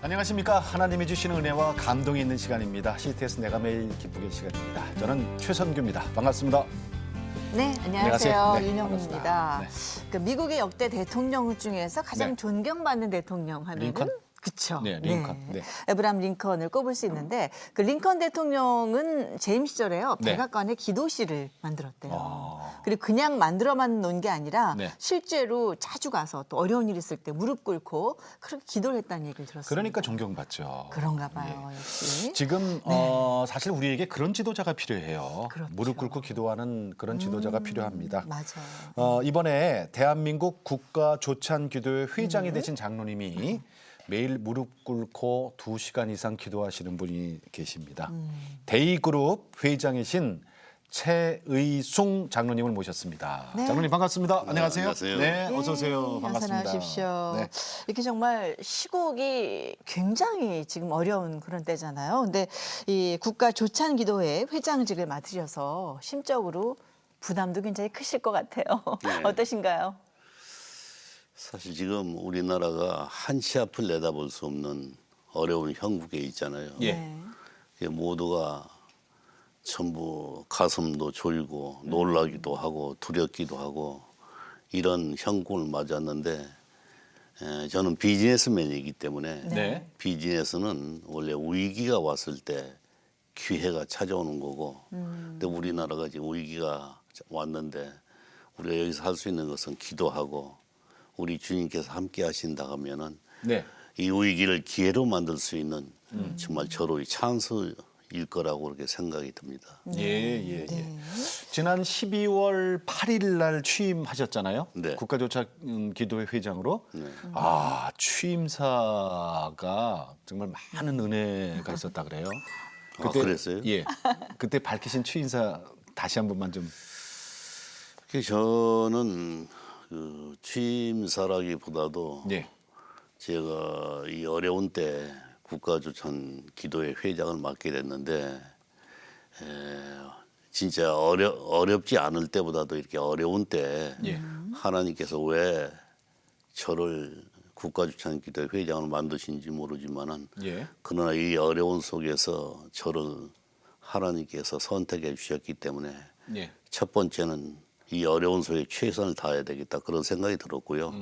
안녕하십니까. 하나님이 주시는 은혜와 감동이 있는 시간입니다. CTS 내가 매일 기쁘게 시간입니다. 저는 최선규입니다. 반갑습니다. 네, 안녕하세요. 안녕하세요. 네, 윤영입니다. 반갑습니다. 그 미국의 역대 대통령 중에서 가장 네. 존경받는 대통령 하면은 링컨? 그렇죠. 네, 링컨. 네. 에브라함 링컨을 꼽을 수 있는데 그 링컨 대통령은 재임 시절에요. 네. 백악관에 기도실을 만들었대요. 아. 그리고 그냥 만들어만 놓은 게 아니라 네. 실제로 자주 가서 또 어려운 일 있을 때 무릎 꿇고 그렇게 기도를 했다는 얘기를 들었습니다. 그러니까 존경받죠. 그런가 봐요, 역시. 지금 사실 우리에게 그런 지도자가 필요해요. 그렇죠. 무릎 꿇고 기도하는 그런 지도자가 필요합니다. 맞아요. 이번에 대한민국 국가조찬기도회 회장이 되신 장로님이 매일 무릎 꿇고 2시간 이상 기도하시는 분이 계십니다. 데이그룹 회장이신 최의숭 장로님을 모셨습니다. 네. 장로님 반갑습니다. 안녕하세요. 안녕하세요. 네, 어서 오세요. 반갑습니다. 안녕하십시오. 네. 이렇게 정말 시국이 굉장히 지금 어려운 그런 때잖아요. 근데 이 국가조찬기도회 회장직을 맡으셔서 심적으로 부담도 굉장히 크실 것 같아요. 네. 어떠신가요? 사실 지금 우리나라가 한치 앞을 내다볼 수 없는 어려운 형국에 있잖아요. 예. 네. 이게 모두가 전부 가슴도 졸고 놀라기도 하고 두렵기도 하고 이런 형국을 맞았는데 저는 비즈니스맨이기 때문에 네. 비즈니스는 원래 위기가 왔을 때 기회가 찾아오는 거고 근데 우리나라가 지금 위기가 왔는데 우리가 여기서 할 수 있는 것은 기도하고 우리 주님께서 함께 하신다 하면은 네. 이 위기를 기회로 만들 수 있는 정말 절호의 찬스일 거라고 그렇게 생각이 듭니다. 예. 네. 지난 12월 8일 날 취임하셨잖아요. 네. 국가조찬기도회 회장으로. 네. 아, 취임사가 정말 많은 은혜가 있었다 그래요. 아, 그랬어요? 예. 그때 밝히신 취임사 다시 한 번만 좀. 저는 그 취임사라기보다도 예. 제가 이 어려운 때 국가조찬 기도회 회장을 맡게 됐는데 진짜 어렵지 않을 때보다도 이렇게 어려운 때 예. 하나님께서 왜 저를 국가조찬 기도회 회장을 만드신지 모르지만은 예. 그러나 이 어려운 속에서 저를 하나님께서 선택해 주셨기 때문에 예. 첫 번째는 이 어려운 속에 최선을 다해야 되겠다 그런 생각이 들었고요.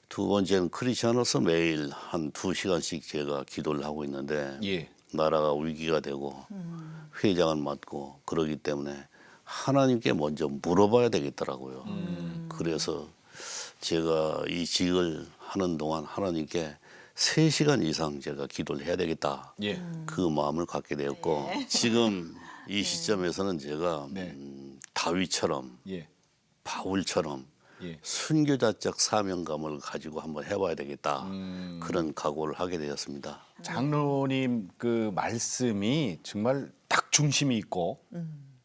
두 번째는 크리스천으로서 매일 한 2시간씩 제가 기도를 하고 있는데 예. 나라가 위기가 되고 회장을 맡고 그러기 때문에 하나님께 먼저 물어봐야 되겠더라고요. 그래서 제가 이 직을 하는 동안 하나님께 3시간 이상 제가 기도를 해야 되겠다. 예. 그 마음을 갖게 되었고 지금 이 시점에서는 제가 네. 다윗처럼 예. 바울처럼 예. 순교자적 사명감을 가지고 한번 해봐야 되겠다. 그런 각오를 하게 되었습니다. 장로님 그 말씀이 정말 딱 중심이 있고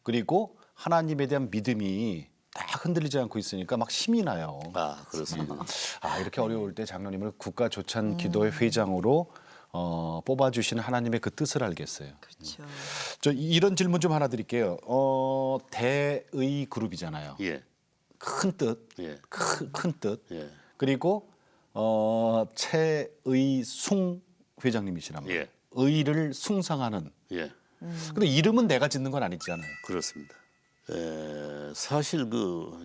그리고 하나님에 대한 믿음이 딱 흔들리지 않고 있으니까 막 힘이 나요. 아, 그렇습니다. 아, 이렇게 어려울 때 장로님을 국가조찬기도회 회장으로 뽑아주시는 하나님의 그 뜻을 알겠어요. 그렇죠. 저 이런 질문 좀 하나 드릴게요. 대의 그룹이잖아요. 예, 큰 뜻, 예, 큰 뜻. 예, 그리고 최의숭 회장님이시란 말이에요. 예. 의를 숭상하는. 예, 근데 이름은 내가 짓는 건 아니잖아요. 그렇습니다. 사실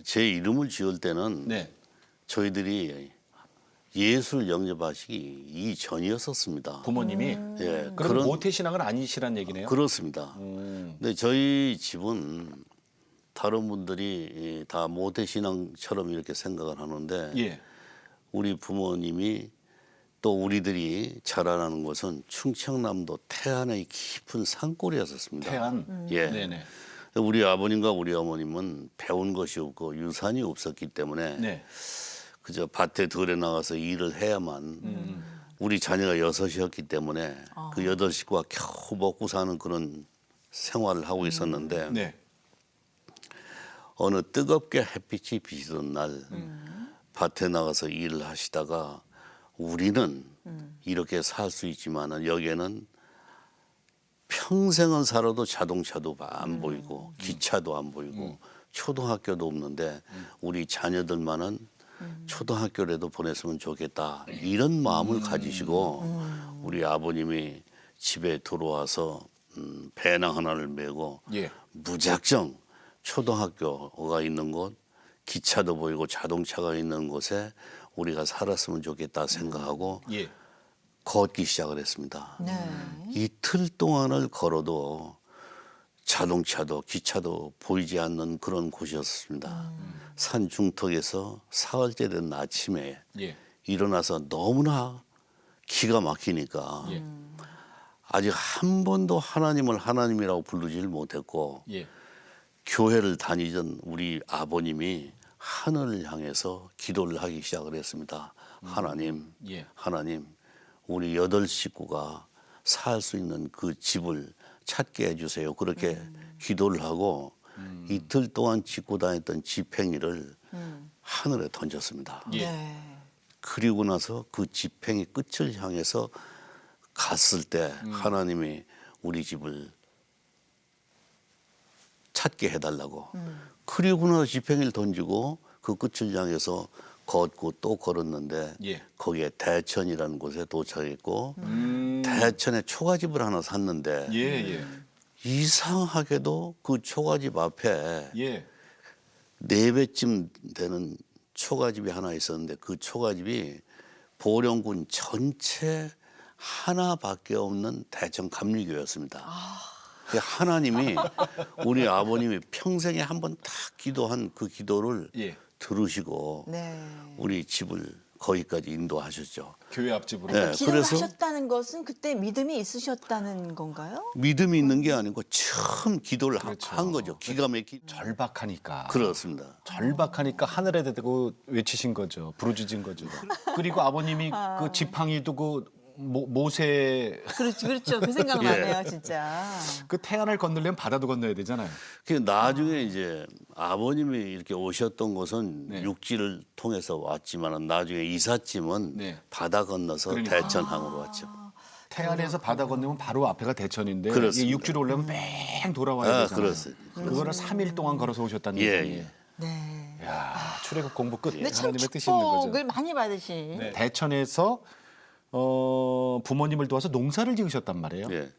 제 이름을 지을 때는 네. 저희들이 예술 영접하시기 이전이었었습니다. 부모님이. 예, 그럼 모태 신앙은 아니시란 얘기네요. 그렇습니다. 근데 저희 집은 다른 분들이 다 모태 신앙처럼 이렇게 생각을 하는데 예. 우리 부모님이 또 우리들이 자라나는 곳은 충청남도 태안의 깊은 산골이었었습니다. 태안. 예. 네네. 우리 아버님과 우리 어머님은 배운 것이 없고 유산이 없었기 때문에 네. 그저 밭에 들에 나가서 일을 해야만 우리 자녀가 6이었기 때문에 그 8식구가 겨우 먹고 사는 그런 생활을 하고 있었는데 네. 어느 뜨겁게 햇빛이 비치던 날 밭에 나가서 일을 하시다가 우리는 이렇게 살 수 있지만은 여기에는 평생을 살아도 자동차도 안 보이고 기차도 안 보이고 초등학교도 없는데 우리 자녀들만은 초등학교라도 보냈으면 좋겠다 이런 마음을 가지시고 우리 아버님이 집에 들어와서 배낭 하나를 메고 예. 무작정 초등학교가 있는 곳, 기차도 보이고 자동차가 있는 곳에 우리가 살았으면 좋겠다 생각하고 예. 걷기 시작을 했습니다. 네. 이틀 동안을 걸어도 자동차도 기차도 보이지 않는 그런 곳이었습니다. 산 중턱에서 사흘째 된 아침에 예. 일어나서 너무나 기가 막히니까 예. 아직 한 번도 하나님을 하나님이라고 부르지를 못했고 예. 교회를 다니던 우리 아버님이 하늘을 향해서 기도를 하기 시작을 했습니다. 하나님, 예. 하나님, 우리 8식구가 살 수 있는 그 집을 찾게 해주세요. 그렇게 기도를 하고 이틀 동안 짚고 다녔던 지팽이를 하늘에 던졌습니다. 예. 네. 그리고 나서 그 지팽이 끝을 향해서 갔을 때 하나님이 우리 집을 찾게 해달라고. 그리고 나서 지팽이를 던지고 그 끝을 향해서 걷고 또 걸었는데 예. 거기에 대천이라는 곳에 도착했고 대천에 초가집을 하나 샀는데 예. 예. 이상하게도 그 초가집 앞에 예. 4배쯤 되는 초가집이 하나 있었는데 그 초가집이 보령군 전체 하나밖에 없는 대천 감리교였습니다. 하나님이 우리 아버님이 평생에 한 번 딱 기도한 그 기도를 예. 들으시고 네. 우리 집을 거기까지 인도하셨죠. 교회 앞집으로. 네. 기도를 그래서- 하셨다는 것은 그때 믿음이 있으셨다는 건가요? 믿음이 있는 게 아니고 처음 기도를 그렇죠. 한 거죠. 기가 막히. 절박하니까. 그렇습니다. 절박하니까 하늘에 대고 외치신 거죠. 부르짖은 거죠. 그리고 아버님이 그 지팡이도 그 모세 그렇죠, 그렇죠. 그 생각 예. 나네요, 진짜. 그 태안을 건너려면 바다도 건너야 되잖아요. 그 나중에 이제 아버님이 이렇게 오셨던 곳은 네. 육지를 통해서 왔지만은 나중에 이삿짐은 네. 바다 건너서 그러니까. 대천항으로 왔죠. 태안에서 바다 건너면 바로 앞에가 대천인데 그렇습니다. 이 육지로 오려면 뺑 돌아와야 아, 되잖아요. 그렇습니다. 그거를 3일 동안 걸어서 오셨다는 예, 얘기예요. 예. 네. 야, 출애굽 공부 끝. 근데 참 하나님의 뜻이 있는 거죠. 축복을 많이 받으신. 네. 대천에서 부모님을 도와서 농사를 지으셨단 말이에요. 예.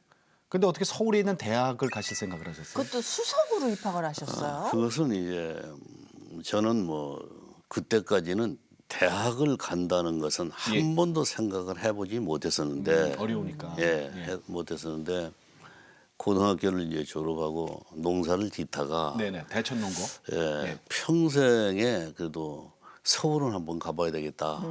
근데 어떻게 서울에 있는 대학을 가실 생각을 하셨어요? 그것도 수석으로 입학을 하셨어요. 그것은 이제 저는 뭐 그때까지는 대학을 간다는 것은 한 예. 번도 생각을 해보지 못했었는데 어려우니까. 예, 못했었는데 고등학교를 이제 졸업하고 농사를 짓다가 네네. 대천 농고. 예, 예. 평생에 그래도 서울은 한번 가봐야 되겠다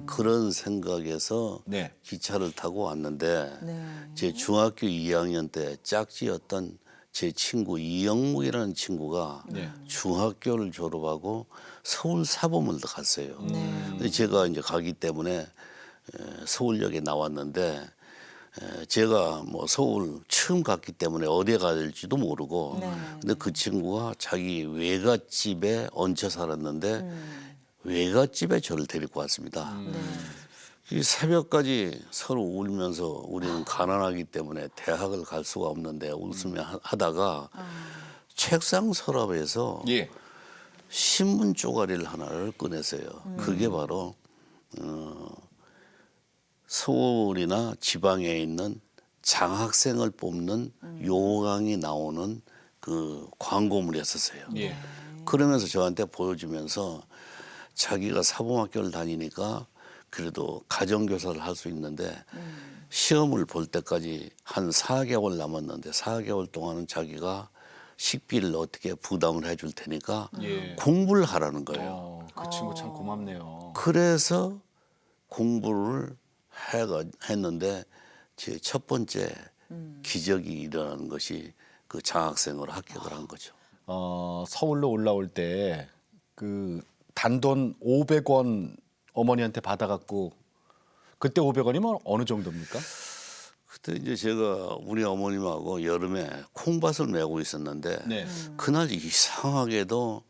그런 생각에서 네. 기차를 타고 왔는데 네. 제 중학교 2학년 때 짝지였던 제 친구 이영묵이라는 친구가 네. 중학교를 졸업하고 서울 사범을 갔어요. 근데 제가 이제 가기 때문에 서울역에 나왔는데 제가 뭐 서울 처음 갔기 때문에 어디에 가야 될지도 모르고 네. 근데 그 친구가 자기 외갓집에 얹혀 살았는데 외갓집에 저를 데리고 왔습니다. 네. 이 새벽까지 서로 울면서 우리는 가난하기 때문에 대학을 갈 수가 없는데 웃으며 하다가 책상 서랍에서 예. 신문 쪼가리를 하나를 꺼냈어요. 그게 바로 서울이나 지방에 있는 장학생을 뽑는 요강이 나오는 그 광고물이었었어요. 예. 그러면서 저한테 보여주면서 자기가 사범학교를 다니니까 그래도 가정교사를 할 수 있는데 시험을 볼 때까지 한 4개월 남았는데 4개월 동안은 자기가 식비를 어떻게 부담을 해줄 테니까 예. 공부를 하라는 거예요. 그 친구 참 고맙네요. 그래서 공부를 했는데 제 첫 번째 기적이 일어나는 것이 그 장학생으로 합격을 한 거죠. 서울로 올라올 때 그 단돈 500원 어머니한테 받아갖고 그때 500원이면 어느 정도입니까? 그때 이제 제가 우리 어머님하고 여름에 콩밭을 메고 있었는데 네. 그날 이상하게도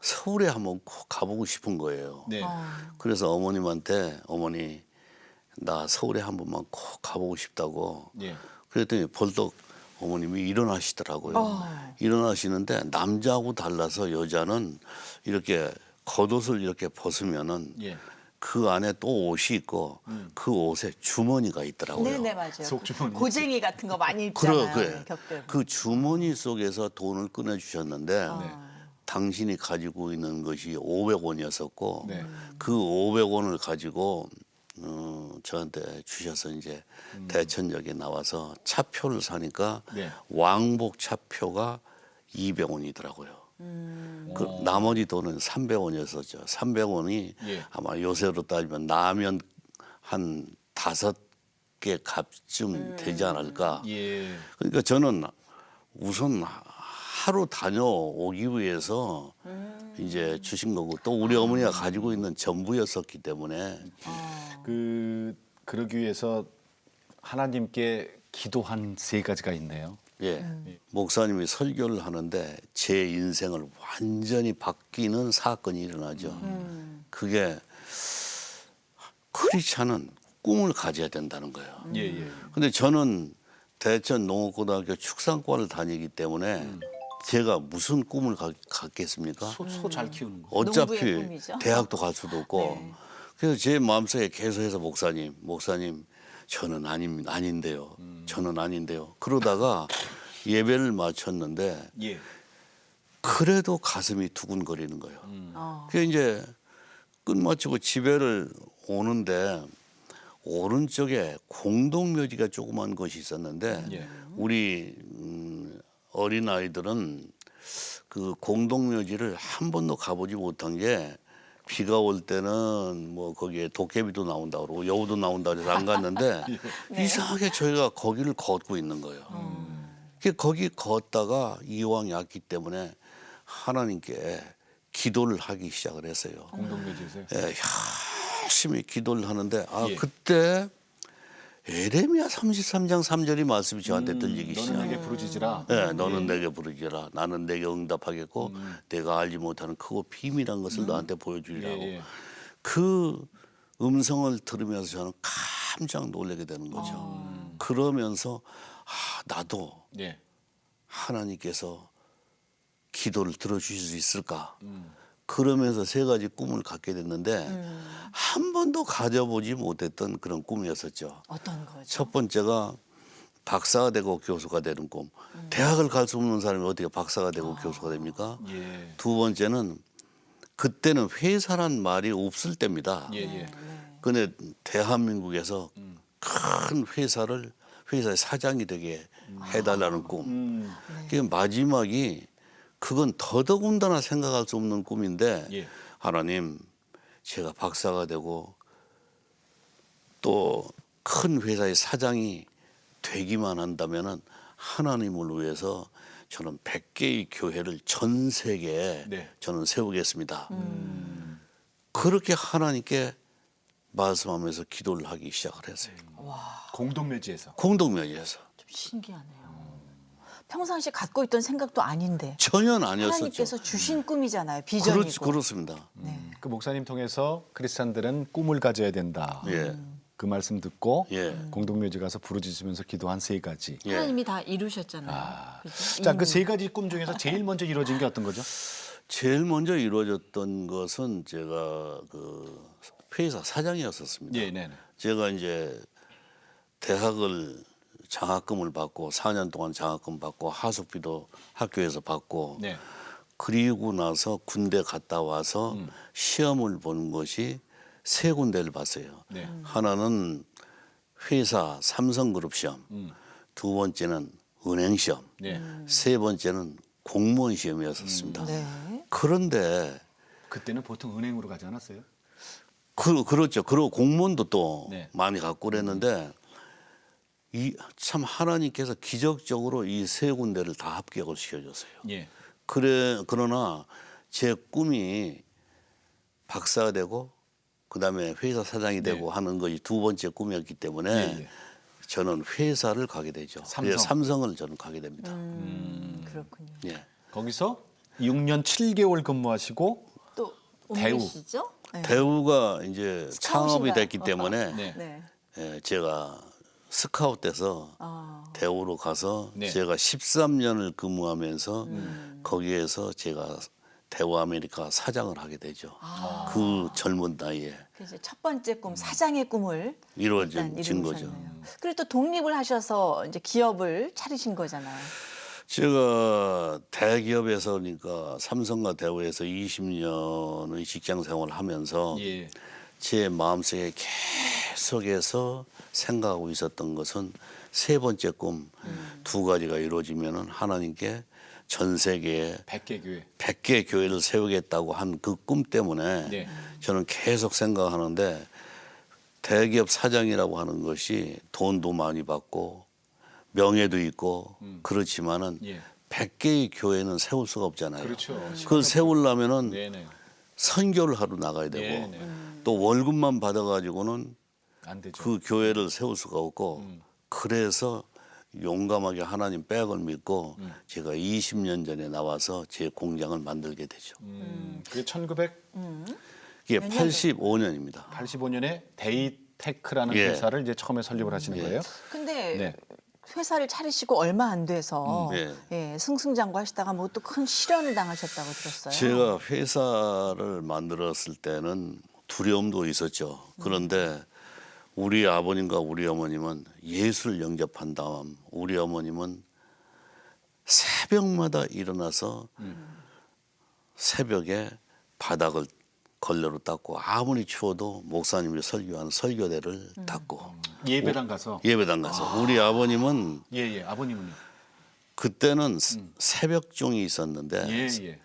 서울에 한번 꼭 가보고 싶은 거예요. 네. 그래서 어머님한테 어머니 나 서울에 한 번만 꼭 가보고 싶다고 예. 그랬더니 벌떡 어머님이 일어나시더라고요. 일어나시는데 남자하고 달라서 여자는 이렇게 겉옷을 이렇게 벗으면은 예. 그 안에 또 옷이 있고 그 옷에 주머니가 있더라고요. 네네 맞아요. 속주머니. 고쟁이 같은 거 많이 입잖아요. 그래. 격들. 그 주머니 속에서 돈을 꺼내 주셨는데 네. 당신이 가지고 있는 것이 500원이었었고 네. 그 500원을 가지고 저한테 주셔서 이제 대천역에 나와서 차표를 사니까 네. 왕복 차표가 200원이더라고요. 그 나머지 돈은 300원이었었죠. 300원이 예. 아마 요새로 따지면 라면 한 5개 값쯤 되지 않을까. 예. 그러니까 저는 우선 하루 다녀오기 위해서 이제 주신 거고 또 우리 어머니가 가지고 있는 전부였었기 때문에 그러기 위해서 하나님께 기도한 세 가지가 있네요. 예. 목사님이 설교를 하는데 제 인생을 완전히 바뀌는 사건이 일어나죠. 그게 크리스찬은 꿈을 가져야 된다는 거예요. 예, 예. 근데 저는 대천 농업고등학교 축산과를 다니기 때문에 제가 무슨 꿈을 갖겠습니까? 소 잘 키우는 거. 어차피 농부의 꿈이죠. 대학도 갈 수도 없고 네. 그래서 제 마음속에 계속해서 목사님 저는 아닌데요. 저는 아닌데요. 그러다가 예배를 마쳤는데 예. 그래도 가슴이 두근거리는 거예요. 어. 그래서 이제 끝마치고 집에를 오는데 오른쪽에 공동묘지가 조그만 것이 있었는데 예. 우리 어린 아이들은 그 공동묘지를 한 번도 가보지 못한 게 비가 올 때는 뭐 거기에 도깨비도 나온다 그러고 여우도 나온다 그래서 안 갔는데 이상하게 저희가 거기를 걷고 있는 거예요. 거기 걷다가 이왕이 왔기 때문에 하나님께 기도를 하기 시작을 했어요. 공동묘지에서요. 예, 열심히 기도를 하는데 예. 그때 에레미야 33장 3절이 말씀이 저한테 들리기 너는 시작해요. 내게 부르짖으라. 네, 너는 내게 부르짖으라. 나는 내게 응답하겠고 내가 알지 못하는 크고 비밀한 것을 너한테 보여주리라고. 예, 예. 그 음성을 들으면서 저는 깜짝 놀라게 되는 거죠. 그러면서 나도 예. 하나님께서 기도를 들어주실 수 있을까? 그러면서 세 가지 꿈을 갖게 됐는데 한 번도 가져보지 못했던 그런 꿈이었었죠. 어떤 거죠? 첫 번째가 박사가 되고 교수가 되는 꿈. 대학을 갈 수 없는 사람이 어떻게 박사가 되고 교수가 됩니까? 예. 두 번째는 그때는 회사란 말이 없을 때입니다. 예, 예. 근데 대한민국에서 큰 회사의 사장이 되게 해달라는 꿈. 그 마지막이 그건 더더군다나 생각할 수 없는 꿈인데 예. 하나님 제가 박사가 되고 또 큰 회사의 사장이 되기만 한다면은 하나님을 위해서 저는 100개의 교회를 전 세계에 네. 저는 세우겠습니다. 그렇게 하나님께 말씀하면서 기도를 하기 시작을 했어요. 공동묘지에서. 공동묘지에서. 좀 신기하네요. 평상시 갖고 있던 생각도 아닌데 전혀 아니었었죠. 하나님께서 주신 꿈이잖아요. 비전이고. 그렇습니다. 그 목사님 통해서 크리스찬들은 꿈을 가져야 된다. 예. 그 말씀 듣고 예. 공동묘지 가서 부르짖으면서 기도한 세 가지. 예. 하나님이 다 이루셨잖아요. 그죠? 자, 그 세 가지 꿈 중에서 제일 먼저 이루어진 게 어떤 거죠? 제일 먼저 이루어졌던 것은 제가 그 회사 사장이었었습니다. 예, 네. 제가 이제 대학을 장학금을 받고 4년 동안 장학금 받고 하숙비도 학교에서 받고 네. 그리고 나서 군대 갔다 와서 시험을 보는 것이 세 군데를 봤어요. 네. 하나는 회사 삼성그룹 시험, 두 번째는 은행 시험, 네. 세 번째는 공무원 시험이었었습니다. 네. 그런데 그때는 보통 은행으로 가지 않았어요? 그렇죠. 그리고 공무원도 또 네. 많이 갖고 그랬는데 참 하나님께서 기적적으로 이 세 군데를 다 합격을 시켜줬어요. 예. 그러나 제 꿈이 박사가 되고 그다음에 회사 사장이 되고 하는 것이 두 번째 꿈이었기 때문에 예, 예. 저는 회사를 가게 되죠. 삼성. 삼성을 저는 가게 됩니다. 그렇군요. 예. 거기서 6년 7개월 근무하시고 또 대우. 옮기시죠? 네. 대우가 이제 창업이 스카웃인가요? 됐기 때문에 네. 네. 제가 스카웃돼서 대우로 가서 네. 제가 13년을 근무하면서 거기에서 제가 대우 아메리카 사장을 하게 되죠. 그 젊은 나이에 그래서 첫 번째 꿈 사장의 꿈을 일단 이루어진 거죠. 이루셨네요. 그리고 또 독립을 하셔서 이제 기업을 차리신 거잖아요. 제가 대기업에서 그러니까 삼성과 대우에서 20년의 직장 생활을 하면서 예. 제 마음속에 계속해서 생각하고 있었던 것은 세 번째 꿈 두 가지가 이루어지면은 하나님께 전 세계에 100개 교회. 100개 교회를 세우겠다고 한 그 꿈 때문에 네. 저는 계속 생각하는데 대기업 사장이라고 하는 것이 돈도 많이 받고 명예도 있고 그렇지만은 예. 100개의 교회는 세울 수가 없잖아요. 그렇죠. 그걸 세우려면은 네네. 선교를 하러 나가야 되고 네네. 또 월급만 받아가지고는 안 되죠. 그 교회를 세울 수가 없고 그래서 용감하게 하나님 백을 믿고 제가 20년 전에 나와서 제 공장을 만들게 되죠. 그게 이게 85년입니다. 1985년에 데이테크라는 예. 회사를 이제 처음에 설립을 하시는 거예요. 근데 네. 회사를 차리시고 얼마 안 돼서 네. 예, 승승장구하시다가 뭐 또 큰 시련을 당하셨다고 들었어요. 제가 회사를 만들었을 때는 두려움도 있었죠. 그런데 우리 아버님과 우리 어머님은 예수를 영접한 다음 우리 어머님은 새벽마다 일어나서 새벽에 바닥을 걸레로 닦고 아무리 추워도 목사님이 설교하는 설교대를 닦고 예배당 가서. 예배당 가서 우리 아버님은 예예. 아버님은요. 그때는 새벽종이 있었는데 예예.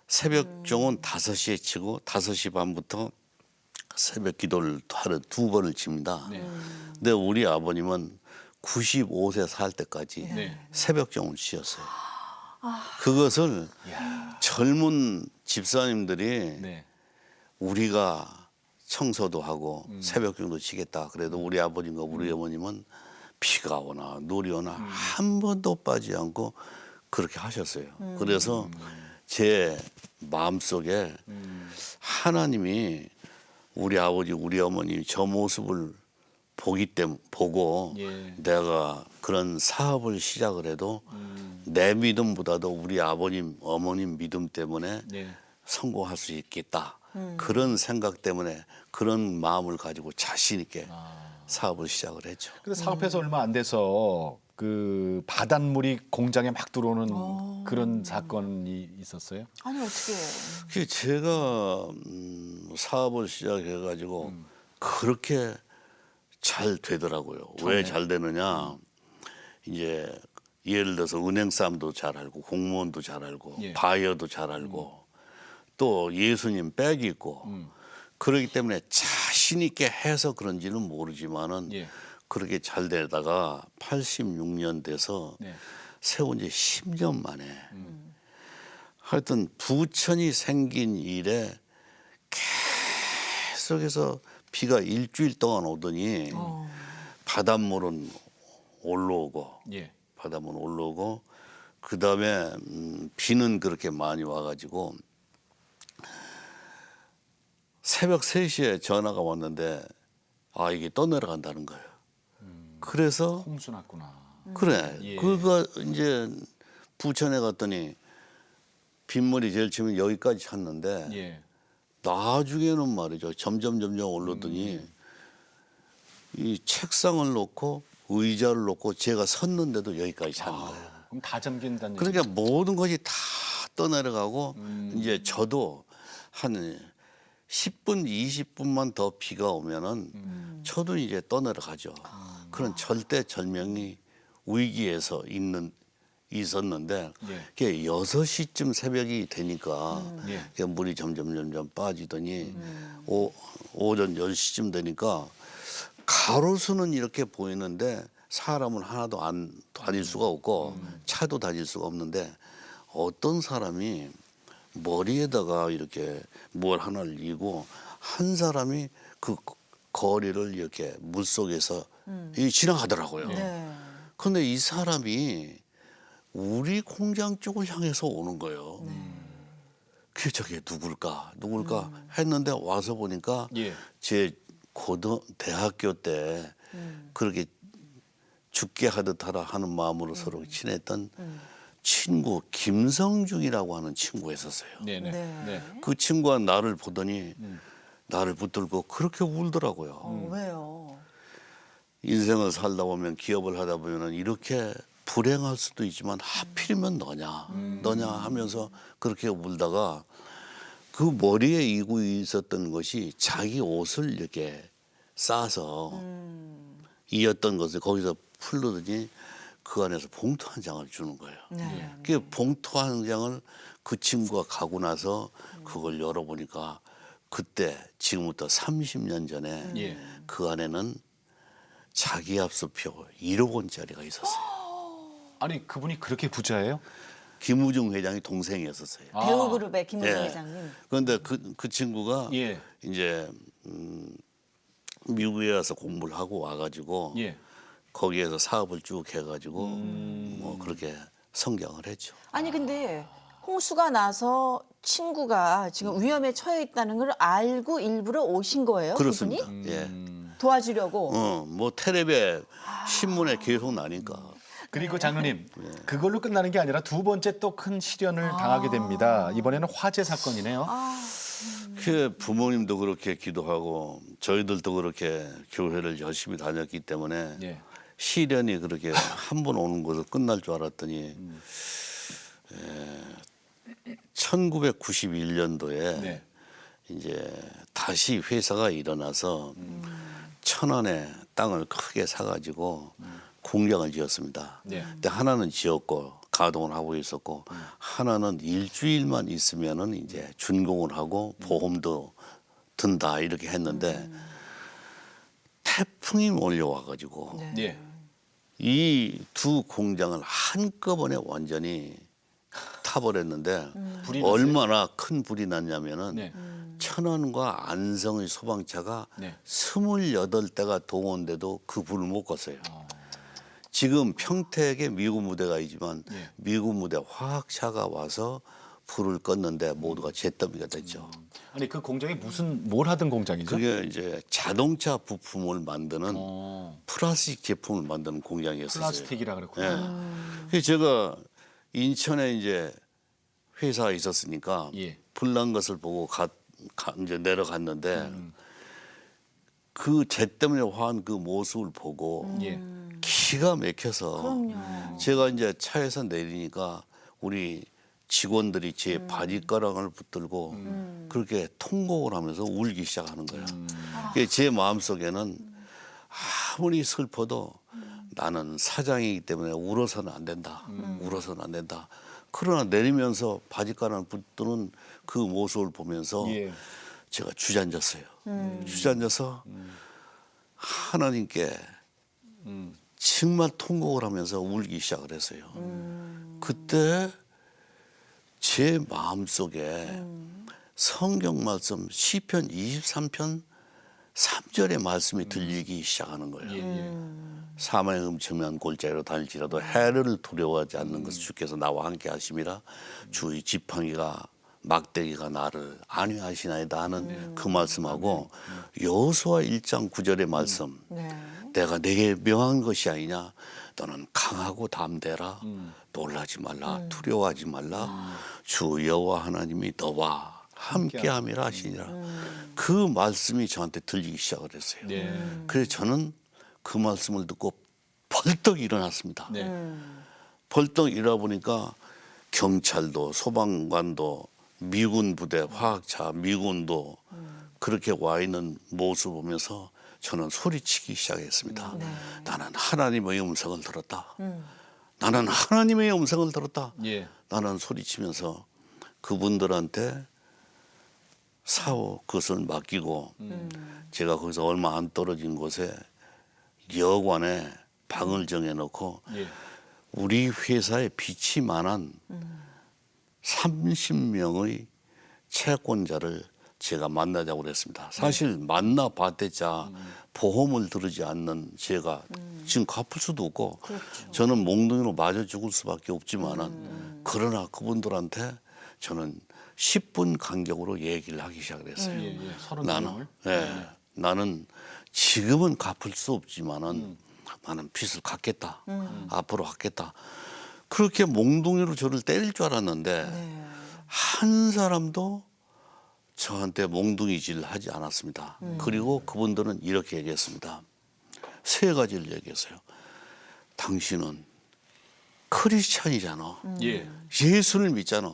새벽종은 5시에 치고 5시 반부터 새벽 기도를 하루 2번을 칩니다. 네. 근데 우리 아버님은 95세 살 때까지 네. 새벽종을 치었어요. 그것을 이야. 젊은 집사님들이 네. 우리가 청소도 하고 새벽종도 치겠다. 그래도 우리 아버님과 우리 어머님은 비가 오나 눈이 오나 한 번도 빠지지 않고 그렇게 하셨어요. 그래서 제 마음속에 하나님이 우리 아버지 우리 어머니 저 모습을 보고 예. 내가 그런 사업을 시작을 해도 내 믿음보다도 우리 아버님 어머님 믿음 때문에 네. 성공할 수 있겠다. 그런 생각 때문에 그런 마음을 가지고 자신 있게 사업을 시작을 했죠. 근데 사업해서 얼마 안 돼서 그 바닷물이 공장에 막 들어오는 그런 사건이 있었어요. 아니 어떻게 그 제가 사업을 시작해 가지고 그렇게 잘 되더라고요. 왜 잘 되느냐? 이제 예를 들어서 은행 싸움도 잘 알고 공무원도 잘 알고 예. 바이어도 잘 알고 또 예수님 백이 있고 그렇기 때문에 자신 있게 해서 그런지는 모르지만은 예. 그렇게 잘 되다가 86년 돼서 네. 세운 지 10년 만에 하여튼 부천이 생긴 이래 계속해서 비가 일주일 동안 오더니 바닷물은 올라오고 예. 바닷물은 올라오고 그다음에 비는 그렇게 많이 와가지고 새벽 3시에 전화가 왔는데 아 이게 떠내려간다는 거예요. 그래서 홍수 났구나. 그래 예. 그거 이제 부천에 갔더니 빗물이 제일 치면 여기까지 찼는데 예. 나중에는 말이죠 점점 올라더니 이 책상을 놓고 의자를 놓고 제가 섰는데도 여기까지 찼는 거예요. 그럼 다 잠긴다는 그러니까 모든 것이 다 떠내려가고 이제 저도 한 10분 20분만 더 비가 오면은 저도 이제 떠내려가죠. 그런 절대절명이 위기에서 있었는데 예. 그게 6시쯤 새벽이 되니까 예. 그게 물이 점점 빠지더니 오전 10시쯤 되니까 가로수는 이렇게 보이는데 사람은 하나도 안 다닐 수가 없고 차도 다닐 수가 없는데 어떤 사람이 머리에다가 이렇게 뭘 하나를 이고 한 사람이 그 거리를 이렇게 물속에서 지나가더라고요. 네. 그런데 이 사람이 우리 공장 쪽을 향해서 오는 거예요. 그게 저게 누굴까 했는데 와서 보니까 예. 제 대학교 때 그렇게 죽게 하듯 하라 하는 마음으로 서로 친했던 친구 김성중이라고 하는 친구가 있었어요. 네네. 네. 네. 그 친구가 나를 보더니 나를 붙들고 그렇게 울더라고요. 왜요? 인생을 살다 보면 기업을 하다 보면은 이렇게 불행할 수도 있지만 하필이면 너냐 하면서 그렇게 울다가 그 머리에 이고 있었던 것이 자기 옷을 이렇게 싸서 이었던 것을 거기서 풀르더니 그 안에서 봉투 한 장을 주는 거예요. 네. 그 봉투 한 장을 그 친구가 가고 나서 그걸 열어보니까 그때 지금부터 30년 전에 예. 그 안에는 자기 압수표 1억 원짜리가 있었어요. 아니 그분이 그렇게 부자예요? 김우중 회장이 동생이었었어요. 아. 배우그룹의 김우중 예. 회장님. 그런데 그 친구가 예. 이제 미국에 와서 공부를 하고 와가지고 예. 거기에서 사업을 쭉 해가지고 뭐 그렇게 성장을 했죠. 아니 근데 홍수가 나서 친구가 지금 위험에 처해 있다는 걸 알고 일부러 오신 거예요? 그렇습니다. 그분이? 예. 도와주려고. 뭐 텔레비에 신문에 계속 나니까. 그리고 장로님 그걸로 끝나는 게 아니라 두 번째 또 큰 시련을 당하게 됩니다. 이번에는 화재 사건이네요. 그 부모님도 그렇게 기도하고 저희들도 그렇게 교회를 열심히 다녔기 때문에 예. 시련이 그렇게 한 번 오는 것을 끝날 줄 알았더니 1991년도에 네. 이제 다시 회사가 일어나서 천안에 땅을 크게 사가지고 공장을 지었습니다. 네. 근데 하나는 지었고 가동을 하고 있었고 하나는 일주일만 있으면은 이제 준공을 하고 보험도 든다 이렇게 했는데 태풍이 몰려와가지고 네. 예. 이 두 공장을 한꺼번에 완전히 타버렸는데 불이 났어요? 얼마나 큰 불이 났냐면은 네. 천안과 안성의 소방차가 네. 28대가 동원돼도 그 불을 못 껐어요. 지금 평택에 미군 무대가 있지만 예. 미군 무대 화학차가 와서 불을 껐는데 모두가 잿더미가 됐죠. 아니 그 공장이 뭘 하던 공장이죠? 그게 이제 자동차 부품을 만드는 어, 플라스틱 제품을 만드는 공장이었어요. 플라스틱이라 그랬구나. 예. 그래서 제가 인천에 이제 회사에 있었으니까 예. 불난 것을 보고 이제 내려갔는데 그 잿더미에 화한 그 모습을 보고 예. 기가 막혀서 그럼요. 제가 이제 차에서 내리니까 우리 직원들이 제 바지가랑을 붙들고 그렇게 통곡을 하면서 울기 시작하는 거예요. 그게 제 마음속에는 아무리 슬퍼도 나는 사장이기 때문에 울어서는 안 된다. 울어서는 안 된다. 그러나 내리면서 바지가랑을 붙드는 그 모습을 보면서 예. 제가 주저앉았어요. 주저앉아서 하나님께 정말 통곡을 하면서 울기 시작을 했어요. 그때 제 마음속에 성경 말씀 시편 23편 3절의 말씀이 들리기 시작하는 거예요. 예. 예. 사망의 음침한 골짜기로 다닐지라도 해를 두려워하지 않는 것을 주께서 나와 함께 하심이라 주의 지팡이가 막대기가 나를 안위하시나이다 하는 그 말씀하고 여호수아 1장 9절의 말씀 네. 내가 내게 명한 것이 아니냐 너는 강하고 담대라 놀라지 말라 두려워하지 말라 주 여호와 하나님이 너와 함께함이라 하시니라 그 말씀이 저한테 들리기 시작을 했어요. 네. 그래서 저는 그 말씀을 듣고 벌떡 일어났습니다. 네. 벌떡 일어나 보니까 경찰도 소방관도 미군 부대 화학차 미군도 그렇게 와 있는 모습을 보면서 저는 소리치기 시작했습니다. 나는 하나님의 음성을 들었다. 나는 하나님의 음성을 들었다. 예. 나는 소리치면서 그분들한테 사업 그것을 맡기고 제가 거기서 얼마 안 떨어진 곳에 여관에 방을 정해놓고 예. 우리 회사에 빛이 만한 30명의 채권자를 제가 만나자고 그랬습니다. 사실 만나봤대자 보험을 들으지 않는 제가 지금 갚을 수도 없고 저는 몽둥이로 맞아 죽을 수밖에 없지만은 그러나 그분들한테 저는 10분 간격으로 얘기를 하기 시작을 했어요. 예. 예. 30명을. 나는 지금은 갚을 수 없지만은 나는 빚을 갚겠다. 앞으로 갚겠다. 그렇게 몽둥이로 저를 때릴 줄 알았는데 네. 한 사람도 저한테 몽둥이질 하지 않았습니다. 그리고 그분들은 이렇게 얘기했습니다. 세 가지를 얘기했어요. 당신은 크리스찬이잖아. 예. 예수를 믿잖아.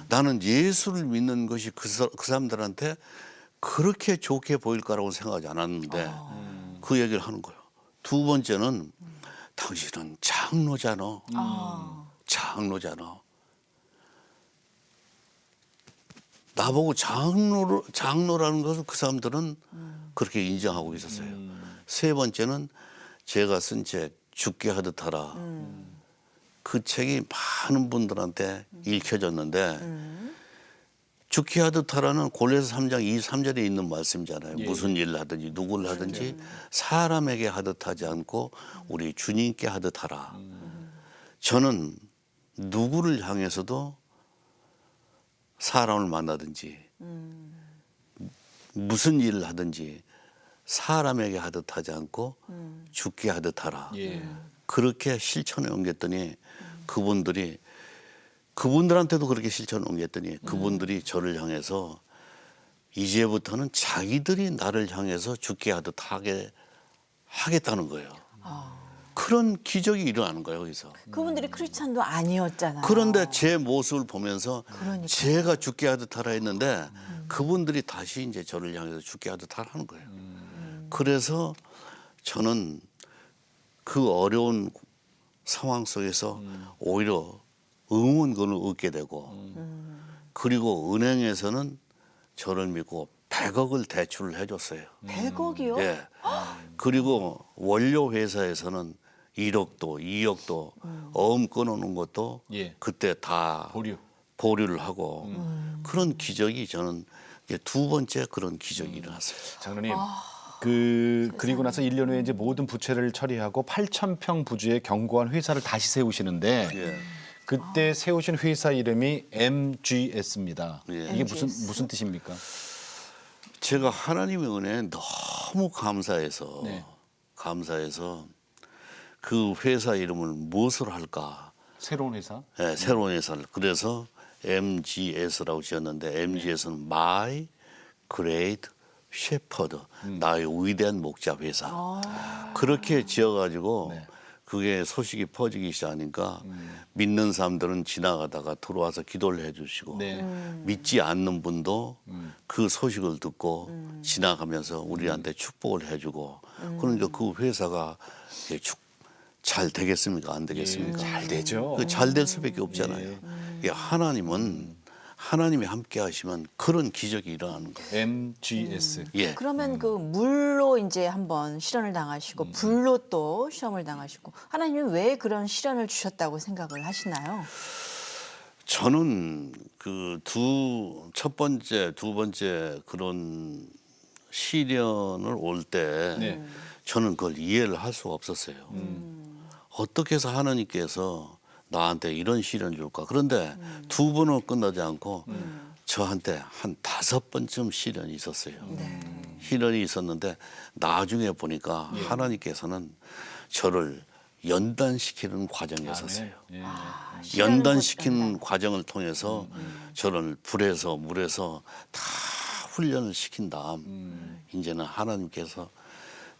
나는 예수를 믿는 것이 그 사람들한테 그렇게 좋게 보일 거라고 생각하지 않았는데 그 얘기를 하는 거예요. 두 번째는 당신은 장로잖아. 장로잖아. 나보고 장로라는 것을 그 사람들은 그렇게 인정하고 있었어요. 세 번째는 제가 쓴 책 죽게 하듯 하라. 그 책이 많은 분들한테 읽혀졌는데 죽게 하듯 하라는 골로새 3장 23절에 있는 말씀이잖아요. 예. 무슨 일을 하든지 누구를 하든지 사람에게 하듯 하지 않고 우리 주님께 하듯 하라. 저는 누구를 향해서도 사람을 만나든지 무슨 일을 하든지 사람에게 하듯 하지 않고 죽게 하듯 하라. 예. 그렇게 실천해 옮겼더니 그분들한테도 그렇게 실천해 옮겼더니 그분들이 저를 향해서 이제부터는 자기들이 나를 향해서 죽게 하듯 하겠다는 거예요. 그런 기적이 일어나는 거예요, 거기서. 그분들이 크리스찬도 아니었잖아요. 그런데 제 모습을 보면서 그러니까요. 제가 죽게 하듯 하라 했는데 그분들이 다시 이제 저를 향해서 죽게 하듯 하라는 거예요. 그래서 저는 그 어려운 상황 속에서 오히려 응원권을 얻게 되고 그리고 은행에서는 저를 믿고 100억을 대출을 해줬어요. 100억이요? 예. 그리고 원료 회사에서는 1억도 2억도 어음 끊어놓은 것도 예. 그때 다 보류를 하고 그런 기적이 저는 이제 두 번째 그런 기적이 일어났어요. 장로님, 그리고 나서 1년 후에 이제 모든 부채를 처리하고 8,000평 부지의 견고한 회사를 다시 세우시는데 예. 그때 세우신 회사 이름이 MGS입니다. 예. 이게 무슨 뜻입니까? 제가 하나님의 은혜에 너무 감사해서 네. 그 회사 이름을 무엇으로 할까? 새로운 회사? 네, 새로운 회사를. 그래서 MGS라고 지었는데 MGS는 My Great Shepherd, 나의 위대한 목자 회사. 그렇게 지어가지고 네. 그게 소식이 퍼지기 시작하니까 믿는 사람들은 지나가다가 들어와서 기도를 해주시고 네. 믿지 않는 분도 그 소식을 듣고 지나가면서 우리한테 축복을 해주고 그러니까 그 회사가 잘 되겠습니까? 안 되겠습니까? 잘 되죠. 잘 될 수밖에 없잖아요. 이게 하나님이 함께 하시면 그런 기적이 일어나는 거예요. MGS. 예. 그러면 그 물로 이제 한번 실현을 당하시고 불로 또 시험을 당하시고 하나님은 왜 그런 시련을 주셨다고 생각을 하시나요? 저는 그 첫 번째, 두 번째 그런 시련을 올 때 네. 저는 그걸 이해를 할 수가 없었어요. 어떻게 해서 하나님께서 나한테 이런 시련을 줄까? 그런데 두 번은 끝나지 않고 저한테 한 5번쯤 시련이 있었어요. 시련이 있었는데 나중에 보니까 하나님께서는 저를 연단시키는 과정이었어요. 예. 연단시키는 과정을 통해서 저를 불에서 물에서 다 훈련을 시킨 다음 이제는 하나님께서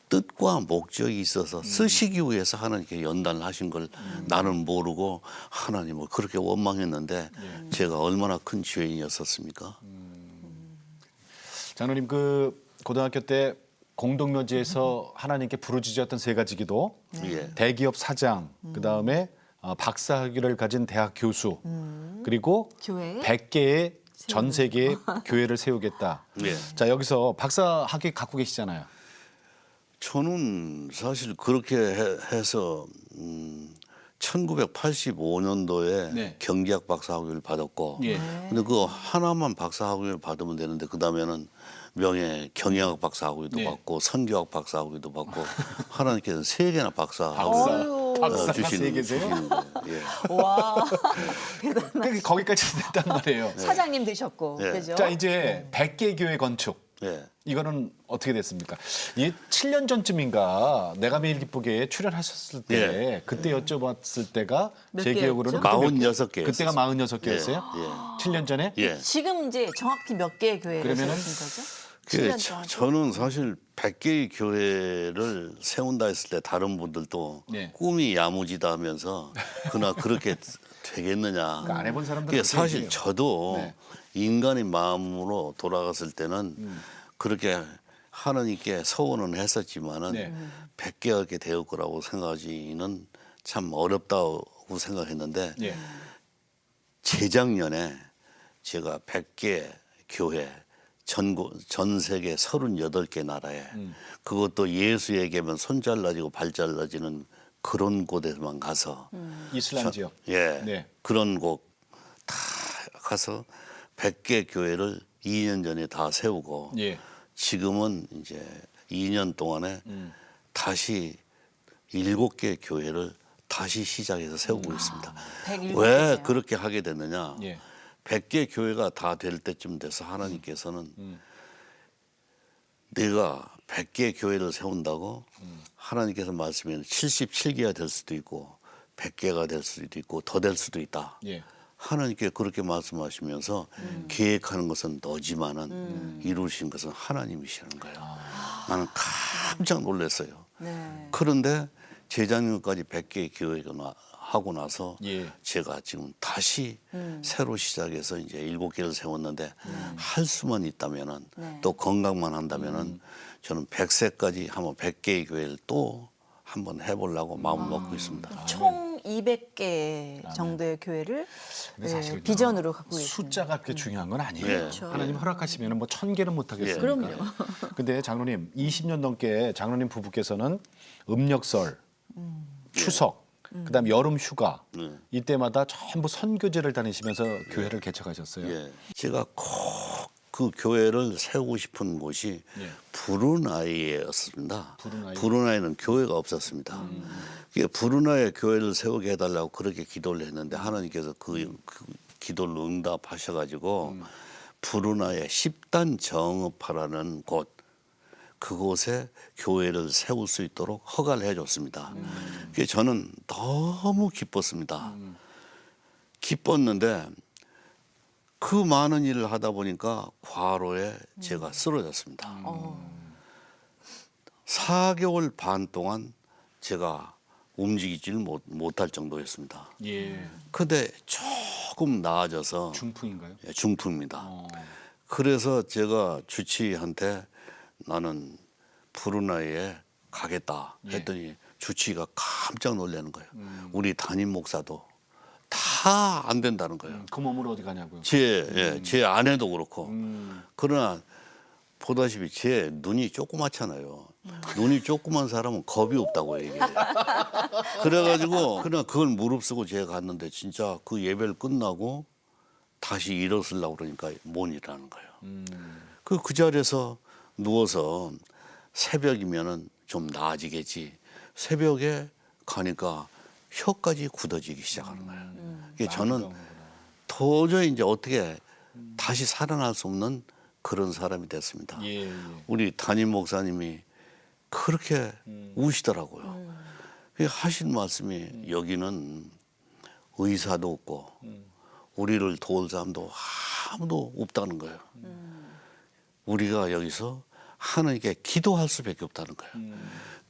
뜻과 목적이 있어서 쓰시기 위해서 하나님께 연단을 하신 걸 나는 모르고 하나님을 그렇게 원망했는데 제가 얼마나 큰 죄인이었었습니까? 장로님, 그 고등학교 때 공동묘지에서 하나님께 부르짖었던 세 가지 기도, 예. 대기업 사장, 그다음에 박사학위를 가진 대학 교수, 그리고 교회? 100개의 전 세계의 교회를 세우겠다. 예. 자, 여기서 박사학위 갖고 계시잖아요. 저는 사실 그렇게 해서 1985년도에 네. 경제학 박사학위를 받았고 예. 근데 그거 하나만 박사학위를 받으면 되는데 그다음에는 명예 경영학 박사학위도 네. 받고 선교학 박사학위도 받고 하나님께서 3개나 박사학위 어휴. 박사가 세 개세요? 주시는 거예요. 예. 와 거기까지 됐단 말이에요. 사장님 되셨고 네. 그죠? 자, 이제 100개 교회 건축. 예. 이거는 어떻게 됐습니까? 이 7년 전쯤인가 내가 매일 기쁘게에 출연하셨을 때 그때 여쭤봤을 때가 몇 제 기억으로는 개였죠? 그때 46개 그때가 46개였어요? 예. 7년 전에? 예. 지금 이제 정확히 몇 개의 교회를 그러면은 세우신 거죠? 그 7년 동안. 저는 사실 100개의 교회를 세운다 했을 때 다른 분들도 네. 꿈이 야무지다 하면서 그나 그렇게 되겠느냐. 안 해본 사람들은 그게 그렇게 사실 얘기해요. 저도 네. 인간의 마음으로 돌아갔을 때는 그렇게 하나님께 서원은 했었지만은 네. 100개가 이렇게 되을 거라고 생각하기는 참 어렵다고 생각했는데 예. 재작년에 제가 100개 교회 전 세계 38개 나라에 그것도 예수에게만 손 잘라지고 발 잘라지는 그런 곳에만 가서 이슬람 지역. 예 네. 그런 곳 다 가서 100개 교회를 2년 전에 다 세우고 예. 지금은 이제 2년 동안에 다시 7개 교회를 다시 시작해서 세우고 있습니다. 107 왜 개네요. 그렇게 하게 됐느냐? 예. 100개 교회가 다 될 때쯤 돼서 하나님께서는 내가 100개 교회를 세운다고 하나님께서 말씀하시면 77개가 될 수도 있고 100개가 될 수도 있고 더 될 수도 있다. 예. 하나님께 그렇게 말씀하시면서 계획하는 것은 너지만은 이루신 것은 하나님이시라는 거예요. 나는 깜짝 놀랐어요. 네. 그런데 재작년까지 100개의 교회가 하고 나서 예. 제가 지금 다시 새로 시작해서 이제 7개를 세웠는데 할 수만 있다면은 네. 또 건강만 한다면은 저는 100세까지 한번 100개의 교회를 또 한번 해보려고 마음 먹고 있습니다. 총 200개 정도의 교회를 근데 사실은요, 비전으로 갖고 있습니다. 숫자가 그렇게 중요한 건 아니에요. 예. 그렇죠. 하나님 허락하시면 뭐 1000개는 못 하겠어요. 그럼요. 근데 장로님 20년 넘게 장로님 부부께서는 음력설, 추석, 그다음 여름 휴가 이때마다 전부 선교제를 다니시면서 교회를 개척하셨어요. 예. 제가 꼭 그 교회를 세우고 싶은 곳이 예. 브루나이였습니다. 브루나이. 브루나이는 교회가 없었습니다. 그게 브루나이에 교회를 세우게 해달라고 그렇게 기도를 했는데 하나님께서 그 기도를 응답하셔가지고 브루나이에 10단 정읍파라는 곳 그곳에 교회를 세울 수 있도록 허가를 해줬습니다. 그게 저는 너무 기뻤습니다. 기뻤는데 그 많은 일을 하다 보니까 과로에 제가 쓰러졌습니다. 4개월 반 동안 제가 움직이지를 못할 정도였습니다. 예. 근데 조금 나아져서 중풍인가요? 예, 중풍입니다. 어. 그래서 제가 주치의한테 나는 브루나이에 가겠다 했더니 주치의가 깜짝 놀라는 거예요. 우리 담임 목사도 다 안 된다는 거예요. 그 몸으로 어디 가냐고요? 제 아내도 그렇고. 음. 그러나 보다시피 제 눈이 조그맣잖아요. 눈이 조그만 사람은 겁이 없다고 얘기해요. 그래가지고 그냥 그걸 무릅쓰고 제가 갔는데 진짜 그 예배를 끝나고 다시 일어서려고 그러니까 못 일어나는 거예요. 그 자리에서 누워서 새벽이면은 좀 나아지겠지. 새벽에 가니까 혀까지 굳어지기 시작하는 거예요. 이게 저는 도저히 이제 어떻게 다시 살아날 수 없는 그런 사람이 됐습니다. 예, 예. 우리 담임 목사님이 그렇게 우시더라고요. 하신 말씀이 여기는 의사도 없고 우리를 도울 사람도 아무도 없다는 거예요. 우리가 여기서 하나님께 기도할 수밖에 없다는 거예요.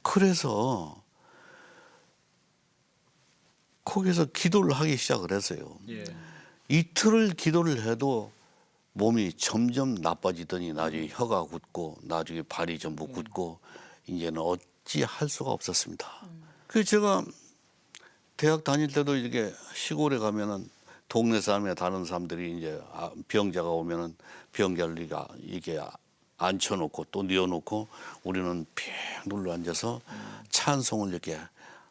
그래서 거기서 기도를 하기 시작을 했어요. 예. 이틀을 기도를 해도 몸이 점점 나빠지더니 나중에 혀가 굳고 나중에 발이 전부 굳고 이제는 어찌 할 수가 없었습니다. 그래서 제가 대학 다닐 때도 이렇게 시골에 가면은 동네 사람이나 다른 사람들이 이제 병자가 오면은 병자를 이게 앉혀놓고 또 뉘어놓고 우리는 핑 눌러 앉아서 찬송을 이렇게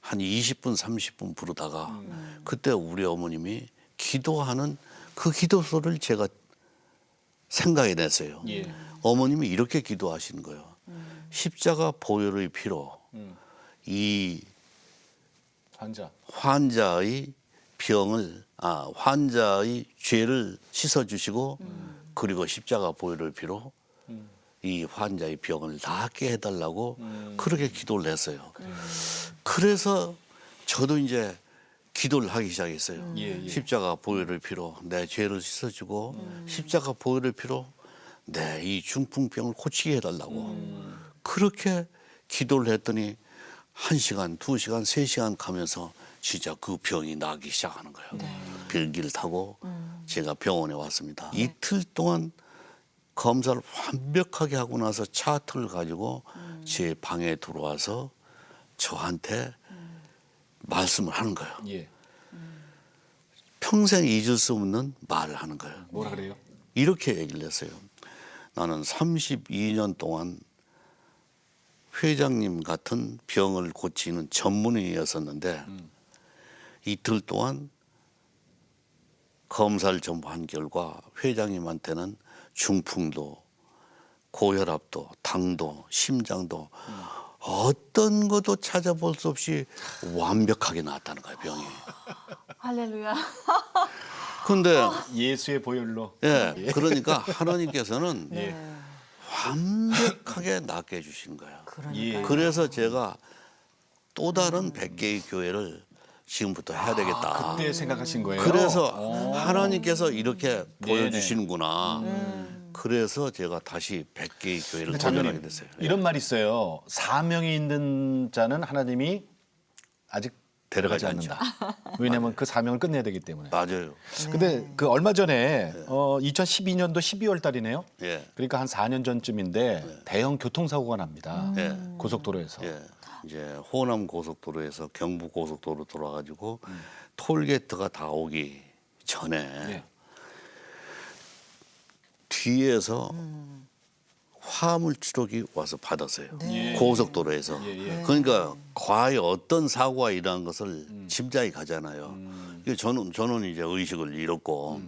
한 20분 30분 부르다가 그때 우리 어머님이 기도하는 그 기도소를 제가 생각이 났어요. 예. 어머님이 이렇게 기도하시는 거예요. 십자가 보혈의 피로 이 환자의 환자의 죄를 씻어주시고 그리고 십자가 보혈의 피로 이 환자의 병을 낫게 해달라고 그렇게 기도를 했어요. 그래서 저도 이제 기도를 하기 시작했어요. 십자가 보혈을 피로 내 죄를 씻어주고 십자가 보혈을 피로 내 이 중풍병을 고치게 해달라고 그렇게 기도를 했더니 1시간, 2시간, 3시간 가면서 진짜 그 병이 나기 시작하는 거예요. 비행기를 타고 제가 병원에 왔습니다. 이틀 동안 검사를 완벽하게 하고 나서 차트를 가지고 제 방에 들어와서 저한테 말씀을 하는 거예요. 예. 평생 잊을 수 없는 말을 하는 거예요. 뭐라 그래요? 이렇게 얘기를 했어요. 나는 32년 동안 회장님 같은 병을 고치는 전문의였었는데 이틀 동안 검사를 전부 한 결과 회장님한테는 중풍도 고혈압도 당도 심장도 어떤 것도 찾아볼 수 없이 완벽하게 나았다는 거예요, 병이. 할렐루야. 근데 예수의 보혈로. 예, 그러니까 하나님께서는 네. 완벽하게 낫게 해주신 거예요. 그러니까요. 그래서 제가 또 다른 100개의 교회를 지금부터 해야 되겠다. 그때 생각하신 거예요? 그래서 오. 하나님께서 이렇게 네네. 보여주시는구나. 그래서 제가 다시 100개의 교회를 근데 도전하게 장로님, 됐어요. 이런 말이 있어요. 사명이 있는 자는 하나님이 아직 데려가지 데려가지 않는다. 왜냐하면 그 사명을 끝내야 되기 때문에. 맞아요. 근데 그 얼마 전에 2012년도 12월 달이네요. 예. 그러니까 한 4년 전쯤인데 대형 교통사고가 납니다. 예. 고속도로에서. 예. 이제 호남 고속도로에서 경부 고속도로 돌아가지고 톨게이트가 다 오기 전에 예. 뒤에서 화물 트럭이 와서 받았어요. 네. 고속도로에서. 예, 예. 그러니까 과연 어떤 사고가 일어난 것을 짐작이 가잖아요. 이게 저는 이제 의식을 잃었고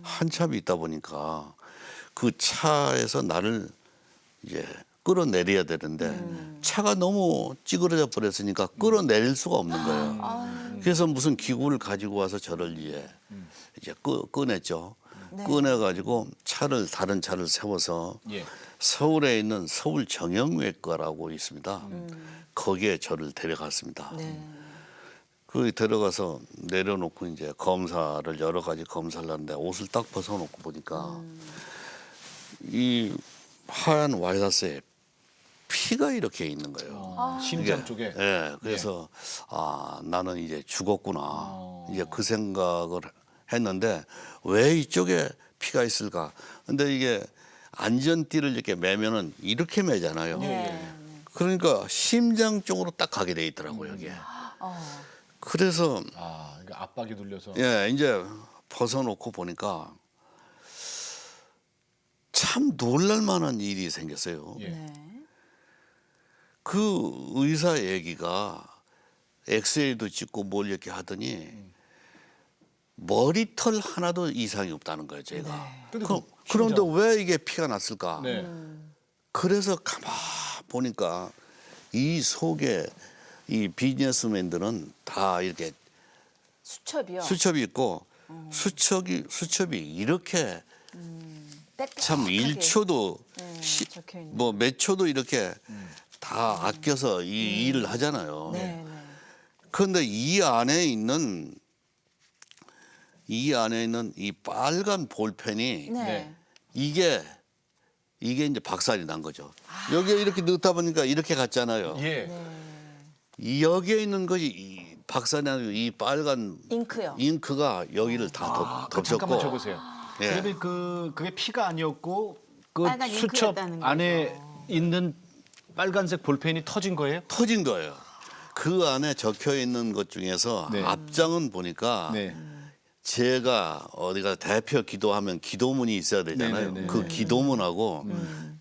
한참 있다 보니까 그 차에서 나를 이제 끌어내려야 되는데 차가 너무 찌그러져 버렸으니까 끌어내릴 수가 없는 거예요. 그래서 무슨 기구를 가지고 와서 저를 이제 꺼냈죠. 네. 꺼내가지고 다른 차를 세워서 예. 서울에 있는 서울 정형외과라고 있습니다. 거기에 저를 데려갔습니다. 네. 거기 데려가서 내려놓고 이제 검사를 여러 가지 검사를 하는데 옷을 딱 벗어놓고 보니까 이 하얀 와이셔츠에 피가 이렇게 있는 거예요. 심장 이게, 쪽에. 예, 그래서 아 나는 이제 죽었구나. 이제 그 생각을 했는데 왜 이쪽에 피가 있을까? 근데 이게 안전띠를 이렇게 매면은 이렇게 매잖아요. 네. 그러니까 심장 쪽으로 딱 가게 돼 있더라고요, 여기에. 그래서 아, 이거 압박이 눌려서. 예, 이제 벗어놓고 보니까 참 놀랄 만한 일이 생겼어요. 예. 네. 그 의사 얘기가 엑스레이도 찍고 뭘 이렇게 하더니 머리털 하나도 이상이 없다는 거예요, 제가. 근데 그런데 왜 이게 피가 났을까? 네. 그래서 가만 보니까 이 속에 이 비즈니스맨들은 다 이렇게 수첩이요. 수첩이 있고 수첩이 이렇게 참 빽빽하게. 1초도 적혀있는. 뭐 몇 초도 이렇게 다 아껴서 이 일을 하잖아요. 네. 네. 그런데 이 안에 있는 이 빨간 볼펜이 네. 네. 이게 이제 박살이 난 거죠. 여기에 이렇게 넣다 보니까 이렇게 갔잖아요. 예. 이 여기에 있는 것이 이 박살이 나고 이 빨간 잉크요. 잉크가 여기를 다 그 잠깐만 덮쳤고. 줘보세요. 예. 그러면 그게 피가 아니었고 그 빨간 수첩 잉크였다는 안에 거죠. 있는 빨간색 볼펜이 터진 거예요? 터진 거예요. 그 안에 적혀 있는 것 중에서 네. 앞장은 보니까 네. 제가 어디가 대표 기도하면 기도문이 있어야 되잖아요. 네네네. 그 기도문하고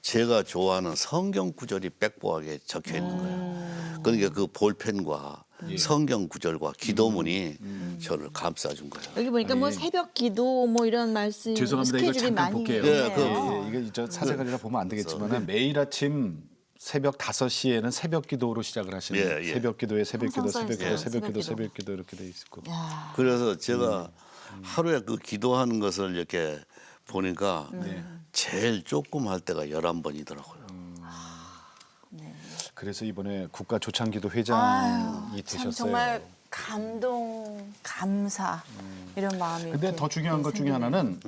제가 좋아하는 성경 구절이 빽빽하게 적혀 있는 거예요. 그러니까 그 볼펜과 예. 성경 구절과 기도문이 저를 감싸준 거예요. 여기 보니까 뭐 아니, 새벽 기도 뭐 이런 말씀 죄송합니다. 이거 스케줄이 잠깐 많이 볼게요. 예, 있네요. 이게 저 사생활이라 보면 안 되겠지만 매일 아침 새벽 5시에는 새벽 기도로 시작을 하시는 예, 예. 새벽 기도에 새벽 기도, 항상 새벽 써 기도, 있어요. 새벽 기도, 새벽 새벽 기도 이렇게 돼 있고. 야. 그래서 제가 하루에 그 기도하는 것을 이렇게 보니까 제일 조금 할 때가 11번이더라고요. 그래서 이번에 국가 조창기도 회장이 아유, 되셨어요. 참 정말 감동, 감사 이런 마음이. 근데 이렇게 더 중요한 것 중에 생기네요. 하나는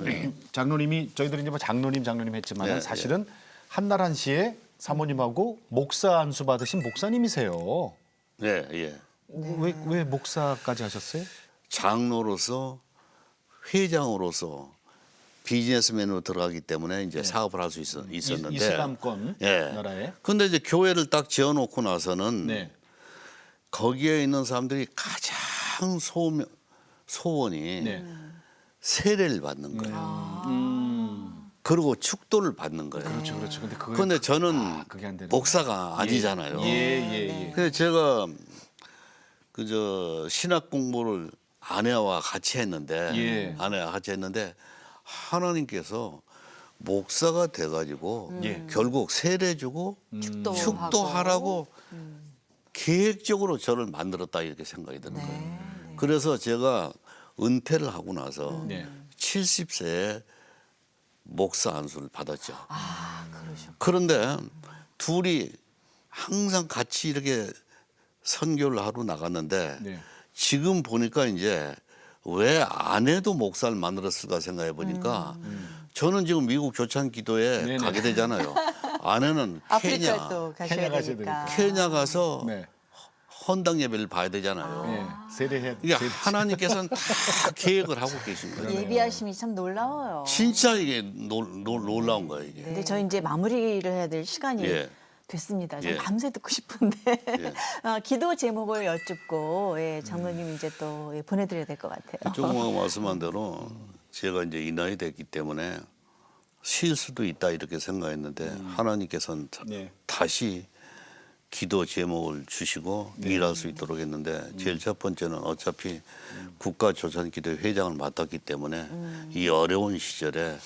장로님이 저희들이 이제 뭐 장로님 했지만 네, 사실은 한나란 씨의 사모님하고 목사 안수 받으신 목사님이세요. 네, 예. 왜 목사까지 하셨어요? 장로로서 회장으로서 비즈니스맨으로 들어가기 때문에 이제 사업을 할 수 있었는데 이슬람권 예. 나라에. 근데 이제 교회를 딱 지어놓고 나서는 네. 거기에 있는 사람들이 가장 소원이 네. 세례를 받는 거예요. 그리고 축도를 받는 거예요. 그렇죠. 근데 그게 근데 저는 그게 안 되는 목사가 아니잖아요. 예. 그래서 제가 그저 신학 공부를 아내와 같이 했는데 예. 하나님께서 목사가 돼가지고 예. 결국 세례 주고 축도하라고 계획적으로 저를 만들었다 이렇게 생각이 드는 거예요. 그래서 제가 은퇴를 하고 나서 네. 70세에 목사 안수를 받았죠. 그러셨구나. 그런데 둘이 항상 같이 이렇게 선교를 하러 나갔는데 네. 지금 보니까 이제 왜 아내도 목사를 만들었을까 생각해 보니까 저는 지금 미국 조찬기도에 네네. 가게 되잖아요. 아내는 아프리카에 케냐, 또 케냐 가셔야 가셔야 되니까. 케냐 가서 네. 헌당 예배를 봐야 되잖아요. 네. 세례해. 이게 하나님께서는 다 계획을 하고 계신 거예요. 예비하심이 참 놀라워요. 진짜 이게 놀라운 거예요 이게. 근데 저희 이제 마무리를 해야 될 시간이 예. 됐습니다. 좀 예. 밤새 듣고 싶은데 예. 기도 제목을 여쭙고 장로님 이제 또 보내드려야 될 것 같아요. 조금 아까 말씀한 대로 제가 이제 이 나이 됐기 때문에 쉴 수도 있다 이렇게 생각했는데 하나님께서는 네. 다시 기도 제목을 주시고 일할 수 있도록 했는데 제일 첫 번째는 어차피 국가조찬기도 회장을 맡았기 때문에 이 어려운 시절에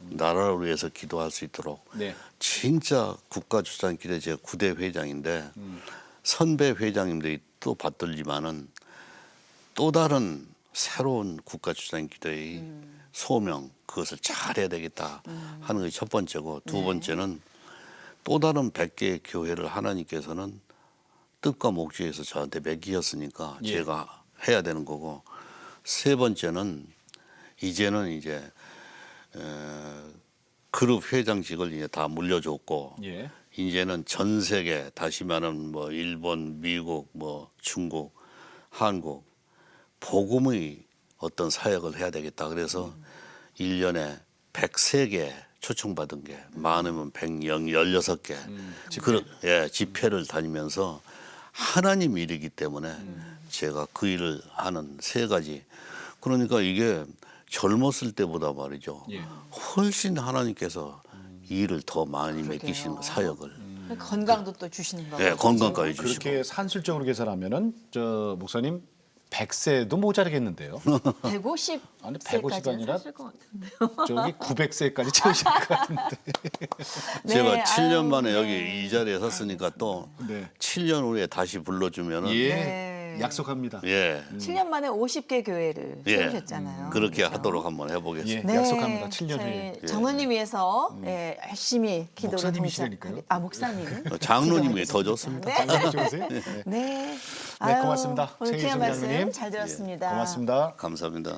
나라를 위해서 기도할 수 있도록 네. 진짜 국가조찬기도 제 9대 회장인데 선배 회장님들이 또 받들지만은 또 다른 새로운 국가조찬기도의 소명 그것을 잘해야 되겠다 하는 것이 첫 번째고 두 번째는 또 다른 100개의 교회를 하나님께서는 뜻과 목적에서 저한테 맡기셨으니까 예. 제가 해야 되는 거고 세 번째는 이제는 이제 그룹 회장직을 이제 다 물려줬고 예. 이제는 전 세계 다시 말하면 뭐 일본, 미국, 뭐 중국, 한국 복음의 어떤 사역을 해야 되겠다. 그래서 1년에 103개 초청받은 게 많으면 116개 집회를 다니면서 하나님 일이기 때문에 제가 그 일을 하는 세 가지. 그러니까 이게 젊었을 때보다 말이죠. 예. 훨씬 하나님께서 이 일을 더 많이 맡기시는 거, 사역을. 건강도 또 주시는 거고. 네, 건강까지 주시고. 그렇게 산술적으로 계산하면은 저 목사님 100세도 모자라겠는데요. 150 아니 150이 아니라 사실 것 같은데요. 저기 900세까지 채우실 것 같은데. 제가 네, 7년 아유, 만에 네. 여기 이 자리에 섰으니까 또 네. 7년 후에 다시 불러주면은 예. 네. 약속합니다. 예. 7년 만에 50개 교회를 예. 세우셨잖아요. 그렇게 그죠? 하도록 한번 해보겠습니다. 예. 약속합니다. 7년 저희 후에. 장로님 위해서 열심히 기도를 목사님이시라니까요. 동참하겠- 목사님. 장로님이 더 좋습니다. 장로님 좋으세요? 네. 네. 네, 고맙습니다. 오늘 최희순 귀한 말씀 장로님. 잘 들었습니다. 고맙습니다. 감사합니다.